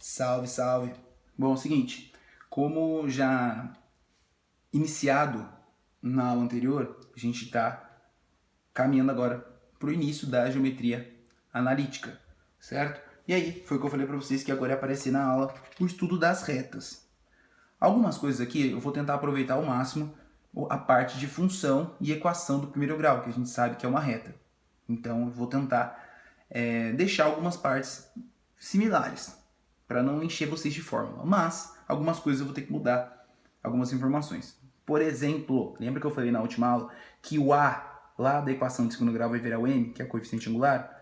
Salve, salve. Bom, é o seguinte, como já iniciado na aula anterior, a gente está caminhando agora para o início da geometria analítica, certo? E aí, foi o que eu falei para vocês que agora ia aparecer na aula o estudo das retas. Algumas coisas aqui eu vou tentar aproveitar ao máximo a parte de função e equação do primeiro grau, que a gente sabe que é uma reta. Então eu vou tentar deixar algumas partes similares, para não encher vocês de fórmula. Mas algumas coisas eu vou ter que mudar algumas informações. Por exemplo, lembra que eu falei na última aula que o A lá da equação de segundo grau vai virar o M, que é coeficiente angular?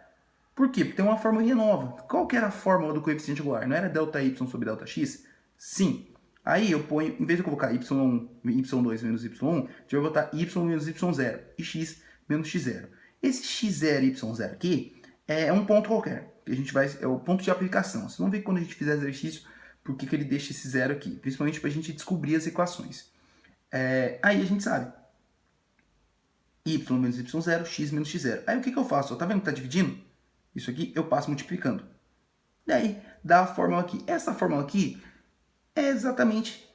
Por quê? Porque tem uma formulinha nova. Qual que era a fórmula do coeficiente angular? Não era ΔY sobre ΔX? Sim. Aí eu ponho, em vez de eu colocar y2 menos y1, eu vou botar y menos y0 e x menos x0. Esse x0 e y0 aqui é um ponto qualquer. Que a gente vai, é o ponto de aplicação. Vocês vão ver que quando a gente fizer exercício, por que ele deixa esse zero aqui. Principalmente para a gente descobrir as equações. Aí a gente sabe. Y menos y0, x menos x0. Aí o que eu faço? Tá vendo que está dividindo? Isso aqui eu passo multiplicando. Daí dá a fórmula aqui. Essa fórmula aqui é exatamente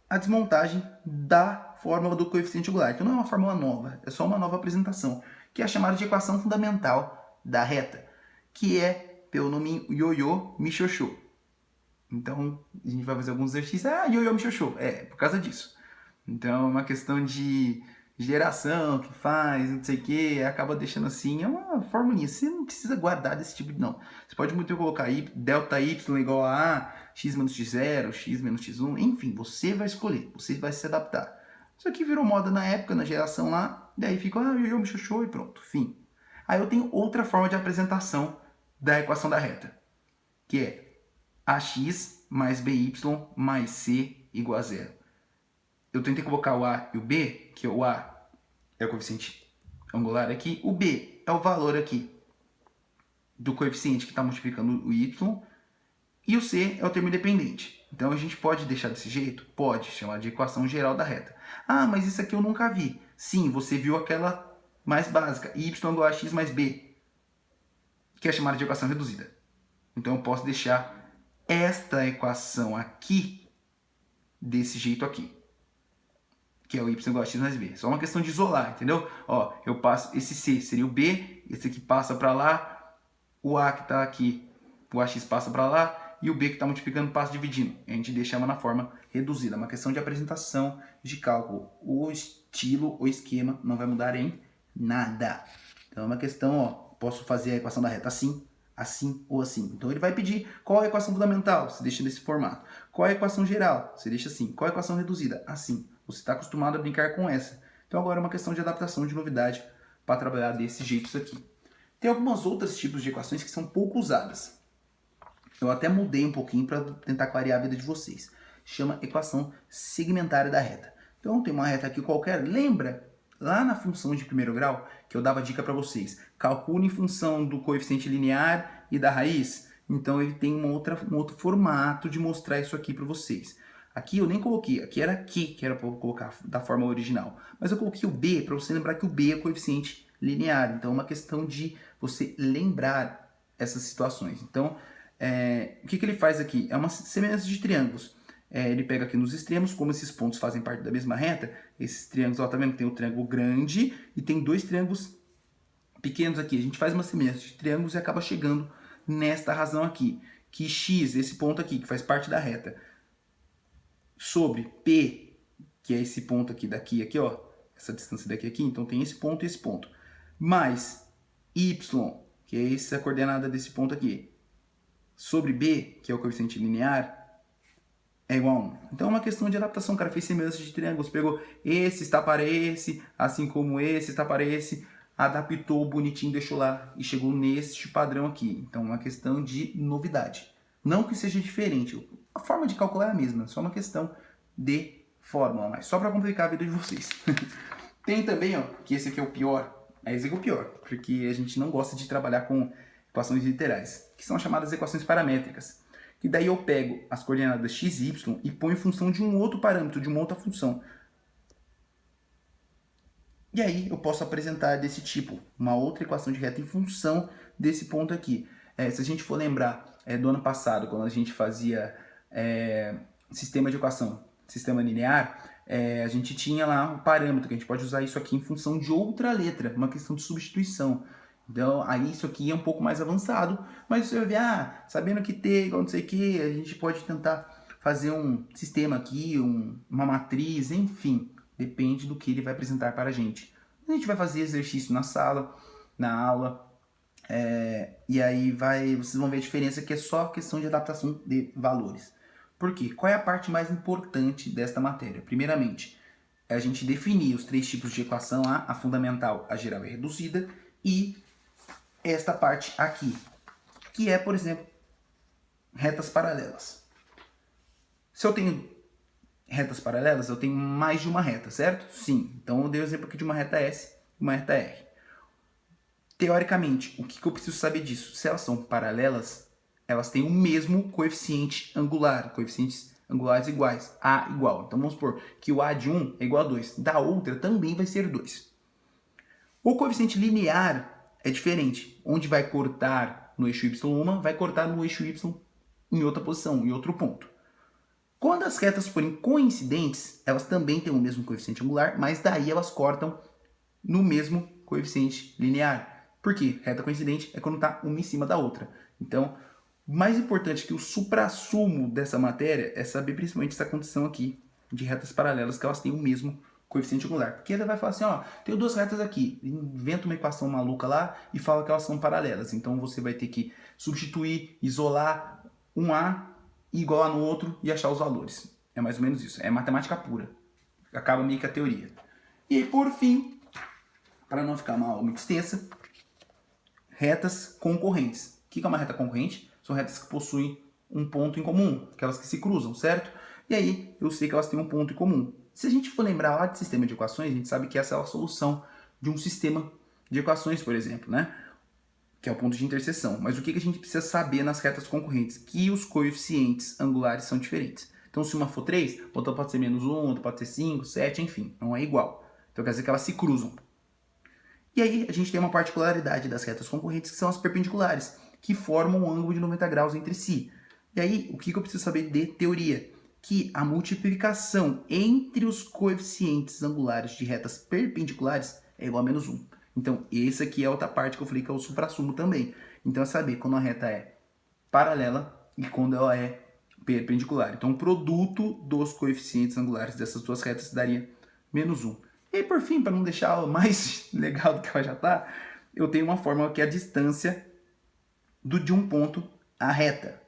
a desmontagem da fórmula do coeficiente angular. Então não é uma fórmula nova, é só uma nova apresentação, que é chamada de equação fundamental da reta, que é pelo nome ioiô michiochô. Então a gente vai fazer alguns exercícios. Ioiô michiochô. Por causa disso. Então é uma questão de geração que faz, não sei o que, acaba deixando assim, é uma formulinha. Você não precisa guardar desse tipo de não. Você pode muito bem colocar ΔY igual a x menos x0, x menos x1, enfim, você vai escolher, você vai se adaptar. Isso aqui virou moda na época, na geração lá, daí fica, eu me chuchou e pronto, fim. Aí eu tenho outra forma de apresentação da equação da reta, que é ax mais by mais c igual a zero. Eu tentei colocar o A e o B, que o A é o coeficiente angular aqui, o B é o valor aqui do coeficiente que está multiplicando o Y, e o C é o termo independente. Então a gente pode deixar desse jeito? Pode, chamar de equação geral da reta. Mas isso aqui eu nunca vi. Sim, você viu aquela mais básica, y igual a x mais b, que é chamada de equação reduzida. Então eu posso deixar esta equação aqui desse jeito aqui, que é o y igual a x mais b. Só uma questão de isolar, entendeu? Eu passo, esse c seria o b, esse aqui passa para lá, o a que está aqui, o ax passa para lá, e o b que está multiplicando passa dividindo. A gente deixa ela na forma reduzida. É uma questão de apresentação de cálculo. O estilo, o esquema não vai mudar em nada. Então é uma questão, posso fazer a equação da reta assim, assim ou assim. Então ele vai pedir qual é a equação fundamental, você deixa desse formato. Qual é a equação geral, você deixa assim. Qual é a equação reduzida? Assim. Você está acostumado a brincar com essa. Então agora é uma questão de adaptação, de novidade, para trabalhar desse jeito isso aqui. Tem alguns outros tipos de equações que são pouco usadas. Eu até mudei um pouquinho para tentar clarear a vida de vocês. Chama equação segmentária da reta. Então tem uma reta aqui qualquer. Lembra lá na função de primeiro grau que eu dava dica para vocês? Calcule em função do coeficiente linear e da raiz. Então ele tem um outro formato de mostrar isso aqui para vocês. Aqui eu nem coloquei, aqui era que era para colocar da forma original. Mas eu coloquei o B para você lembrar que o B é coeficiente linear. Então é uma questão de você lembrar essas situações. Então, o que ele faz aqui? É uma semelhança de triângulos. Ele pega aqui nos extremos, como esses pontos fazem parte da mesma reta, esses triângulos, tá vendo? Tem o triângulo grande e tem dois triângulos pequenos aqui. A gente faz uma semelhança de triângulos e acaba chegando nesta razão aqui. Que x, esse ponto aqui, que faz parte da reta, sobre P, que é esse ponto aqui, daqui, essa distância daqui aqui, então tem esse ponto e esse ponto, mais Y, que é essa coordenada desse ponto aqui, sobre B, que é o coeficiente linear, é igual a 1. Então é uma questão de adaptação, o cara fez semelhança de triângulos, pegou esse está para esse, assim como esse está para esse, adaptou bonitinho, deixou lá e chegou neste padrão aqui. Então é uma questão de novidade. Não que seja diferente, a forma de calcular é a mesma, só uma questão de fórmula, mas só para complicar a vida de vocês. Tem também, que esse aqui é o pior, esse aqui é o pior, porque a gente não gosta de trabalhar com equações literais, que são as chamadas equações paramétricas. Que daí eu pego as coordenadas x e y e ponho em função de um outro parâmetro, de uma outra função. E aí eu posso apresentar desse tipo, uma outra equação de reta em função desse ponto aqui. Se a gente for lembrar do ano passado, quando a gente fazia sistema de equação, sistema linear, a gente tinha lá um parâmetro, que a gente pode usar isso aqui em função de outra letra, uma questão de substituição. Então, aí isso aqui é um pouco mais avançado, mas você vai ver, sabendo que T igual não sei o que, a gente pode tentar fazer um sistema aqui, uma matriz, enfim, depende do que ele vai apresentar para a gente. A gente vai fazer exercício na sala, na aula, e aí vocês vão ver a diferença, que é só questão de adaptação de valores. Por quê? Qual é a parte mais importante desta matéria? Primeiramente, é a gente definir os 3 tipos de equação, a fundamental, a geral e a reduzida, e esta parte aqui, que é, por exemplo, retas paralelas. Se eu tenho retas paralelas, eu tenho mais de uma reta, certo? Sim. Então eu dei o exemplo aqui de uma reta S e uma reta R. Teoricamente, o que eu preciso saber disso? Se elas são paralelas, elas têm o mesmo coeficiente angular, coeficientes angulares iguais, A igual. Então vamos supor que o A de um é igual a 2, da outra também vai ser 2. O coeficiente linear é diferente. Onde vai cortar no eixo Y uma, vai cortar no eixo Y em outra posição, em outro ponto. Quando as retas forem coincidentes, elas também têm o mesmo coeficiente angular, mas daí elas cortam no mesmo coeficiente linear. Por quê? Reta coincidente é quando está uma em cima da outra. Então, o mais importante que o suprassumo dessa matéria é saber principalmente essa condição aqui de retas paralelas, que elas têm o mesmo coeficiente angular. Porque ele vai falar assim, tenho 2 retas aqui, inventa uma equação maluca lá e fala que elas são paralelas. Então você vai ter que substituir, isolar um A igual a no outro e achar os valores. É mais ou menos isso. É matemática pura. Acaba meio que a teoria. E por fim, para não ficar muito extensa, retas concorrentes. O que é uma reta concorrente? São retas que possuem um ponto em comum, aquelas que se cruzam, certo? E aí eu sei que elas têm um ponto em comum. Se a gente for lembrar lá de sistema de equações, a gente sabe que essa é a solução de um sistema de equações, por exemplo, né? Que é o ponto de interseção. Mas o que a gente precisa saber nas retas concorrentes? Que os coeficientes angulares são diferentes. Então, se uma for 3, outra pode ser menos 1, outra pode ser 5, 7, enfim, não é igual. Então, quer dizer que elas se cruzam. E aí, a gente tem uma particularidade das retas concorrentes, que são as perpendiculares, que formam um ângulo de 90 graus entre si. E aí, o que eu preciso saber de teoria? Que a multiplicação entre os coeficientes angulares de retas perpendiculares é igual a menos 1. Então, essa aqui é outra parte que eu falei que é o suprassumo também. Então, é saber quando a reta é paralela e quando ela é perpendicular. Então, o produto dos coeficientes angulares dessas duas retas daria menos 1. E aí, por fim, para não deixar ela mais legal do que ela já está, eu tenho uma fórmula que é a distância de um ponto à reta.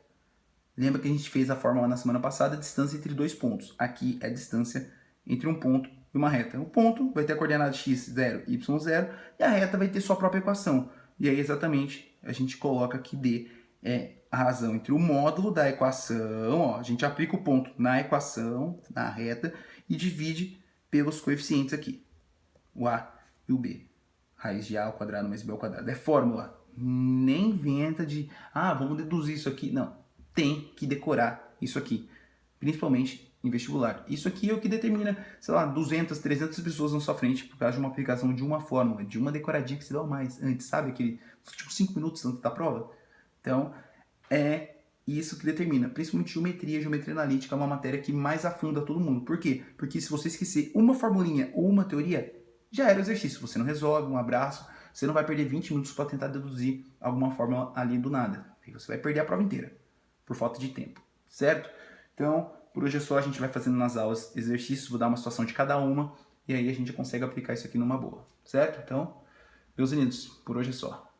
Lembra que a gente fez a fórmula na semana passada, a distância entre 2 pontos. Aqui é a distância entre um ponto e uma reta. O ponto vai ter a coordenada x, 0, y, 0, e a reta vai ter sua própria equação. E aí, exatamente, a gente coloca que D é a razão entre o módulo da equação, a gente aplica o ponto na equação, na reta, e divide pelos coeficientes aqui, o A e o B. Raiz de A ao quadrado mais B ao quadrado. É fórmula. Nem inventa de, vamos deduzir isso aqui. Não, tem que decorar isso aqui, principalmente em vestibular. Isso aqui é o que determina, 200, 300 pessoas na sua frente por causa de uma aplicação de uma fórmula, de uma decoradinha que se dá mais antes, sabe? Aquele, 5 minutos antes da prova. Então, é isso que determina, principalmente geometria analítica é uma matéria que mais afunda todo mundo. Por quê? Porque se você esquecer uma formulinha ou uma teoria, já era o exercício. Você não resolve, um abraço, você não vai perder 20 minutos para tentar deduzir alguma fórmula ali do nada. Aí você vai perder a prova inteira, por falta de tempo, certo? Então, por hoje é só, a gente vai fazendo nas aulas exercícios, vou dar uma situação de cada uma, e aí a gente consegue aplicar isso aqui numa boa, certo? Então, meus lindos, por hoje é só.